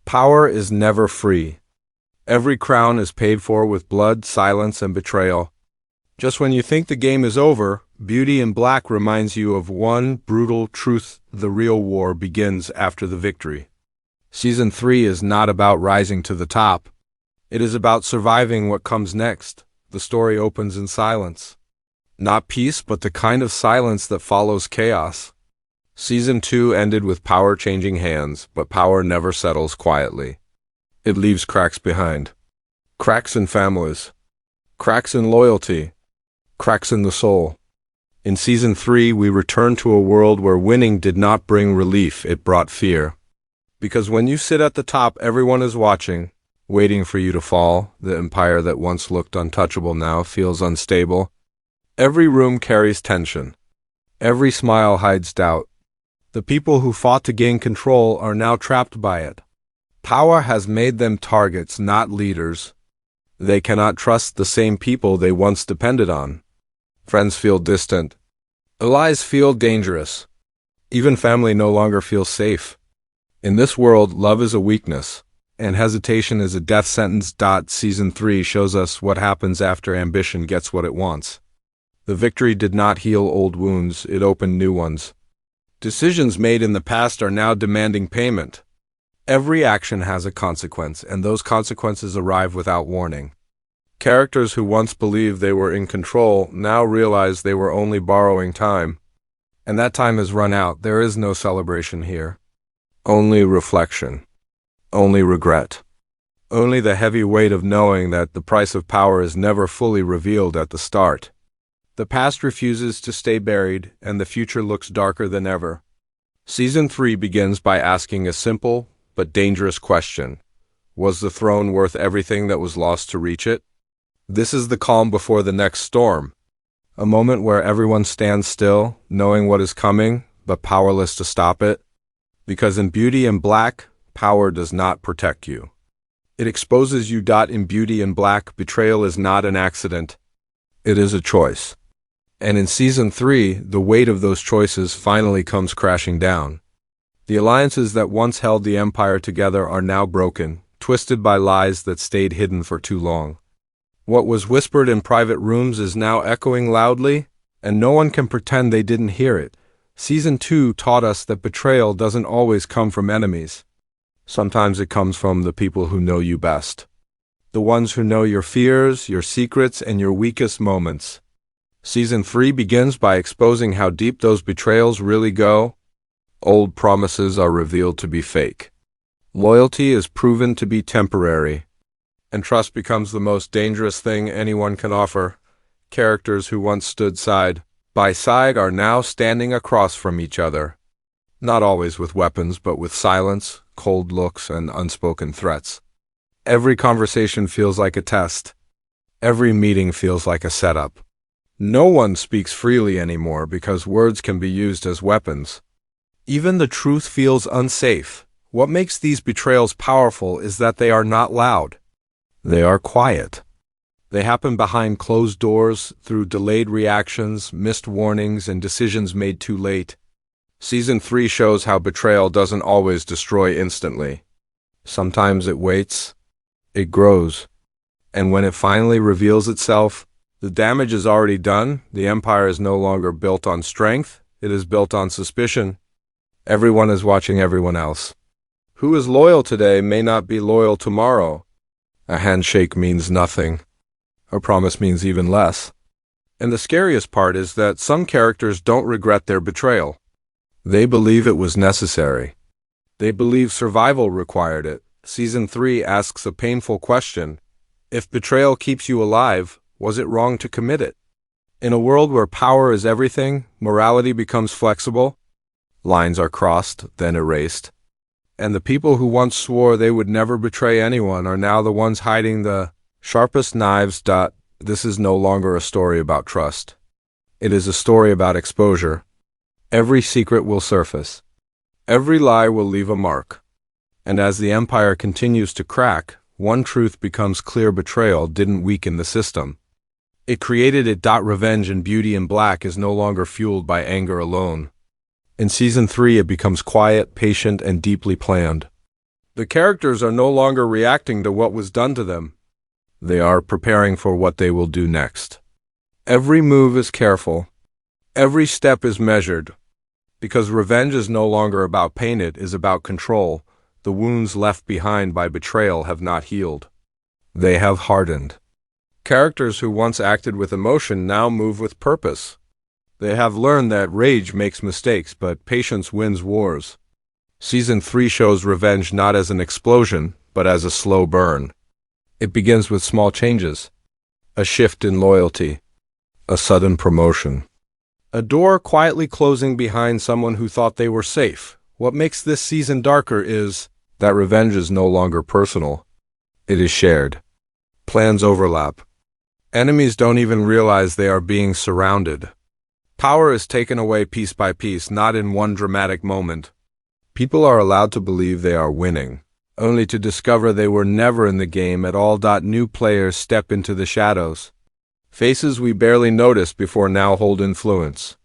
Power is never free. Every crown is paid for with blood, silence, and betrayal. Just when you think the game is over, Beauty in Black reminds you of one brutal truth: the real war begins after the victory. Season 3 is not about rising to the top. It is about surviving what comes next. The story opens in silence. Not peace, but the kind of silence that follows chaos. Season 2 ended with power changing hands, but power never settles quietly. It leaves cracks behind. Cracks in families. Cracks in loyalty. Cracks in the soul. In Season 3, we return to a world where winning did not bring relief, it brought fear. Because when you sit at the top, everyone is watching, waiting for you to fall. The empire that once looked untouchable now feels unstable. Every room carries tension. Every smile hides doubt. The people who fought to gain control are now trapped by it. Power has made them targets, not leaders. They cannot trust the same people they once depended on. Friends feel distant. Allies feel dangerous. Even family no longer feels safe. In this world, love is a weakness, and hesitation is a death sentence. Season 3 shows us what happens after ambition gets what it wants. The victory did not heal old wounds, it opened new ones. Decisions made in the past are now demanding payment. Every action has a consequence, and those consequences arrive without warning. Characters who once believed they were in control now realize they were only borrowing time. And that time has run out. There is no celebration here. Only reflection. Only regret. Only the heavy weight of knowing that the price of power is never fully revealed at the start. The past refuses to stay buried, and the future looks darker than ever. Season 3 begins by asking a simple but dangerous question. Was the throne worth everything that was lost to reach it? This is the calm before the next storm. A moment where everyone stands still, knowing what is coming, but powerless to stop it. Because in Beauty in Black, power does not protect you. It exposes you. In Beauty in Black, betrayal is not an accident. It is a choice. And in Season 3, the weight of those choices finally comes crashing down. The alliances that once held the empire together are now broken, twisted by lies that stayed hidden for too long. What was whispered in private rooms is now echoing loudly, and no one can pretend they didn't hear it. Season 2 taught us that betrayal doesn't always come from enemies. Sometimes it comes from the people who know you best. The ones who know your fears, your secrets, and your weakest moments. Season 3 begins by exposing how deep those betrayals really go. Old promises are revealed to be fake. Loyalty is proven to be temporary. And trust becomes the most dangerous thing anyone can offer. Characters who once stood side by side are now standing across from each other. Not always with weapons, but with silence, cold looks, and unspoken threats. Every conversation feels like a test. Every meeting feels like a setup. No one speaks freely anymore because words can be used as weapons. Even the truth feels unsafe. What makes these betrayals powerful is that they are not loud. They are quiet. They happen behind closed doors, through delayed reactions, missed warnings, and decisions made too late. Season 3 shows how betrayal doesn't always destroy instantly. Sometimes it waits. It grows. And when it finally reveals itself, the damage is already done. The empire is no longer built on strength. It is built on suspicion. Everyone is watching everyone else. Who is loyal today may not be loyal tomorrow. A handshake means nothing. A promise means even less. And the scariest part is that some characters don't regret their betrayal. They believe it was necessary. They believe survival required it. Season 3 asks a painful question. If betrayal keeps you alive, was it wrong to commit it? In a world where power is everything, morality becomes flexible. Lines are crossed, then erased. And the people who once swore they would never betray anyone are now the ones hiding the sharpest knives. This is no longer a story about trust. It is a story about exposure. Every secret will surface. Every lie will leave a mark. And as the empire continues to crack, one truth becomes clear: betrayal didn't weaken the system. It created it. Revenge in Beauty in Black is no longer fueled by anger alone. In Season 3, it becomes quiet, patient, and deeply planned. The characters are no longer reacting to what was done to them. They are preparing for what they will do next. Every move is careful. Every step is measured. Because revenge is no longer about pain, it is about control. The wounds left behind by betrayal have not healed. They have hardened. Characters who once acted with emotion now move with purpose. They have learned that rage makes mistakes, but patience wins wars. Season 3 shows revenge not as an explosion, but as a slow burn. It begins with small changes. A shift in loyalty. A sudden promotion. A door quietly closing behind someone who thought they were safe. What makes this season darker is that revenge is no longer personal. It is shared. Plans overlap. Enemies don't even realize they are being surrounded. Power is taken away piece by piece, not in one dramatic moment. People are allowed to believe they are winning, only to discover they were never in the game at all. New players step into the shadows. Faces we barely noticed before now hold influence.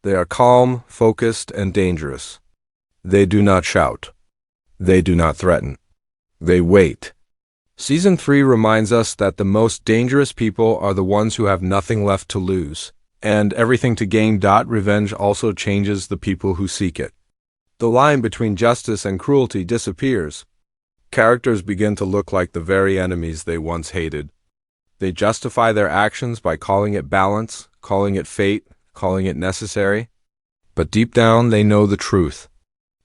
They are calm, focused, and dangerous. They do not shout. They do not threaten. They wait. Season 3 reminds us that the most dangerous people are the ones who have nothing left to lose, and everything to gain. Revenge also changes the people who seek it. The line between justice and cruelty disappears. Characters begin to look like the very enemies they once hated. They justify their actions by calling it balance, calling it fate, calling it necessary. But deep down, they know the truth.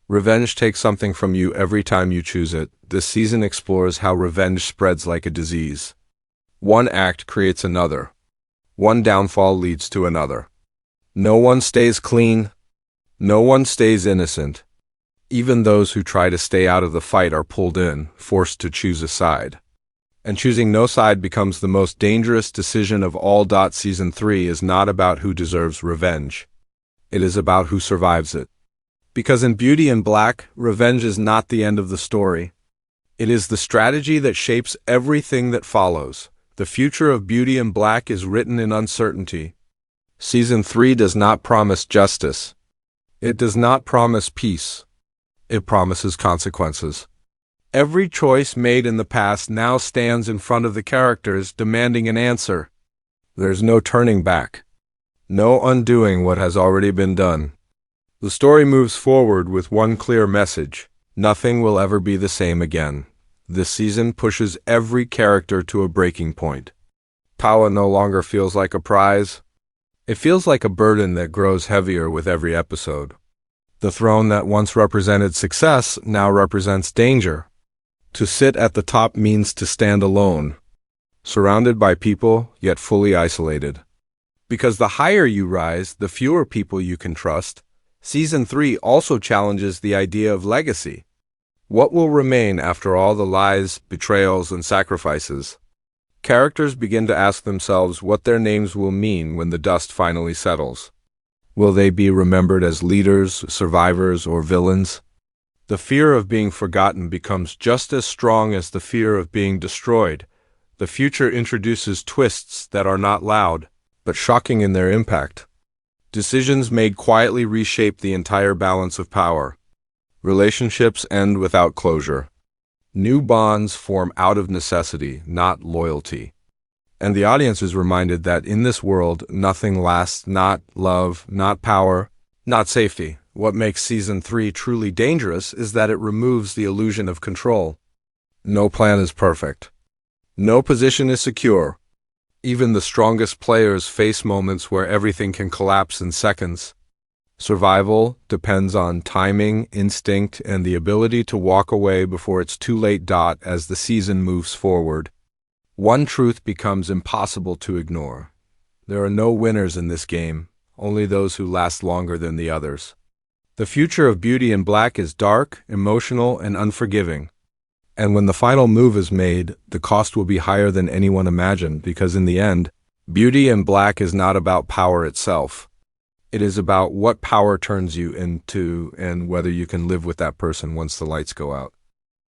Revenge takes something from you every time you choose it. This season explores how revenge spreads like a disease. One act creates another. One downfall leads to another. No one stays clean. No one stays innocent. Even those who try to stay out of the fight are pulled in, forced to choose a side. And choosing no side becomes the most dangerous decision of all. Season 3 is not about who deserves revenge. It is about who survives it. Because in Beauty and Black, revenge is not the end of the story. It is the strategy that shapes everything that follows. The future of Beauty and Black is written in uncertainty. Season 3 does not promise justice. It does not promise peace. It promises consequences. Every choice made in the past now stands in front of the characters, demanding an answer. There's no turning back. No undoing what has already been done. The story moves forward with one clear message. Nothing will ever be the same again. This season pushes every character to a breaking point. Power no longer feels like a prize. It feels like a burden that grows heavier with every episode. The throne that once represented success now represents danger. To sit at the top means to stand alone, surrounded by people, yet fully isolated. Because the higher you rise, the fewer people you can trust. Season 3 also challenges the idea of legacy. What will remain after all the lies, betrayals, and sacrifices? Characters begin to ask themselves what their names will mean when the dust finally settles. Will they be remembered as leaders, survivors, or villains? The fear of being forgotten becomes just as strong as the fear of being destroyed. The future introduces twists that are not loud, but shocking in their impact. Decisions made quietly reshape the entire balance of power. Relationships end without closure. New bonds form out of necessity, not loyalty. And the audience is reminded that in this world, nothing lasts, not love, not power, not safety. What makes Season 3 truly dangerous is that it removes the illusion of control. No plan is perfect. No position is secure. Even the strongest players face moments where everything can collapse in seconds. Survival depends on timing, instinct, and the ability to walk away before it's too late. As the season moves forward, one truth becomes impossible to ignore. There are no winners in this game, only those who last longer than the others. The future of Beauty and Black is dark, emotional, and unforgiving. And when the final move is made, the cost will be higher than anyone imagined, because in the end, Beauty and Black is not about power itself. It is about what power turns you into and whether you can live with that person once the lights go out.